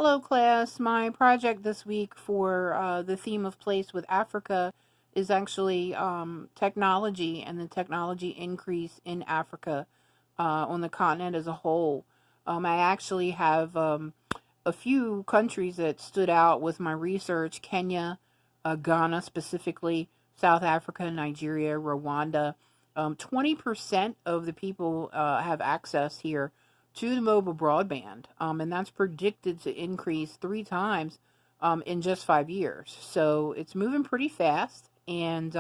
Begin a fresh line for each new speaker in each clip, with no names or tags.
Hello, class. My project this week for the theme of place with Africa is actually technology and the technology increase in Africa on the continent as a whole. I actually have a few countries that stood out with my research: Kenya, Ghana specifically, South Africa, Nigeria, Rwanda. 20% of the people have access here to the mobile broadband, and that's predicted to increase three times in just 5 years. So it's moving pretty fast, and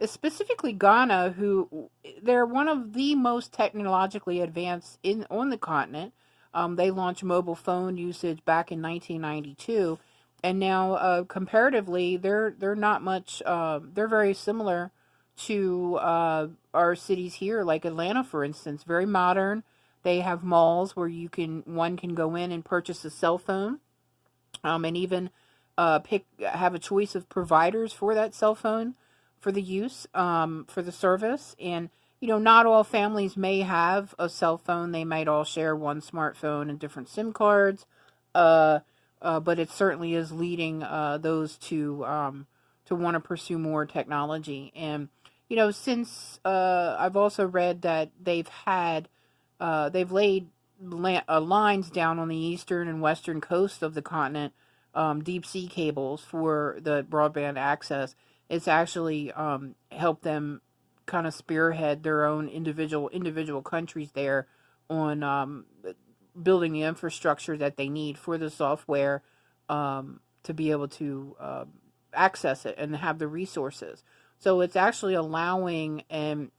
it's specifically Ghana, who they're one of the most technologically advanced in on the continent. They launched mobile phone usage back in 1992, and now comparatively, they're not much. They're very similar to our cities here, like Atlanta, for instance. Very modern. They have malls where one can go in and purchase a cell phone, and even have a choice of providers for that cell phone for the use, for the service. And not all families may have a cell phone. They might all share one smartphone and different SIM cards. Uh, but it certainly is leading those to want to pursue more technology. And since I've also read that they've laid lines down on the eastern and western coast of the continent, deep sea cables for the broadband access. It's actually helped them kind of spearhead their own individual countries there on building the infrastructure that they need for the software to be able to access it and have the resources. So it's actually allowing and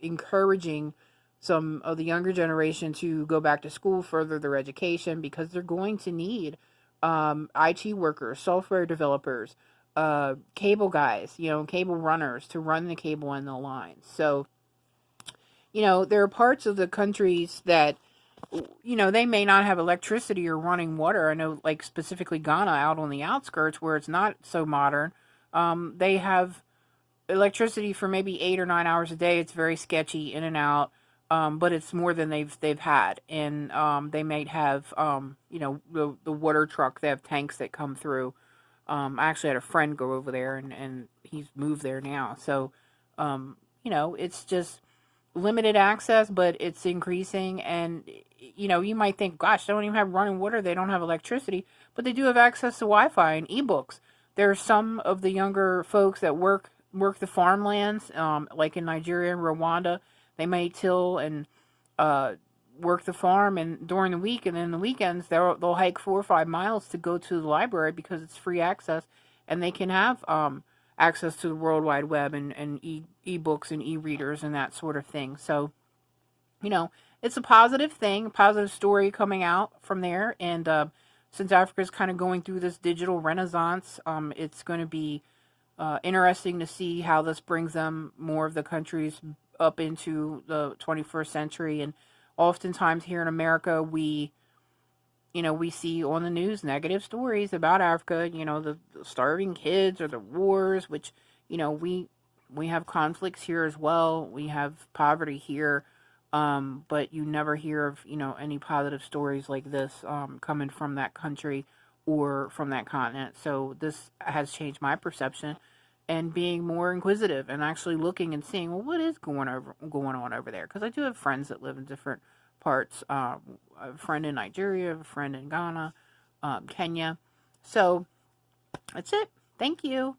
encouraging some of the younger generation to go back to school, further their education, because they're going to need IT workers, software developers, cable guys, cable runners to run the cable and the lines. So, there are parts of the countries that, they may not have electricity or running water. I know, like specifically Ghana, out on the outskirts where it's not so modern, they have electricity for maybe 8 or 9 hours a day. It's very sketchy in and out, but it's more than they've had. And they might have the water truck. They have tanks that come through. I actually had a friend go over there, and he's moved there now. So it's just limited access, but it's increasing. And you might think, gosh, they don't even have running water. They don't have electricity, but they do have access to Wi-Fi and ebooks. There are some of the younger folks that work the farmlands, like in Nigeria and Rwanda. They may till and work the farm, and during the week and then the weekends they'll hike 4 or 5 miles to go to the library because it's free access, and they can have access to the World Wide Web and e-books and e-readers and that sort of thing. So it's a positive thing, a positive story coming out from there. And since Africa is kind of going through this digital renaissance, it's going to be interesting to see how this brings them more of the countries up into the 21st century. And oftentimes here in America, we see on the news negative stories about Africa, the starving kids or the wars, which, we have conflicts here as well. We have poverty here. But you never hear of, any positive stories like this coming from that country or from that continent. So this has changed my perception and being more inquisitive and actually looking and seeing, well, what is going on over there? Because I do have friends that live in different parts. I have a friend in Nigeria, I have a friend in Ghana, Kenya. So that's it. Thank you.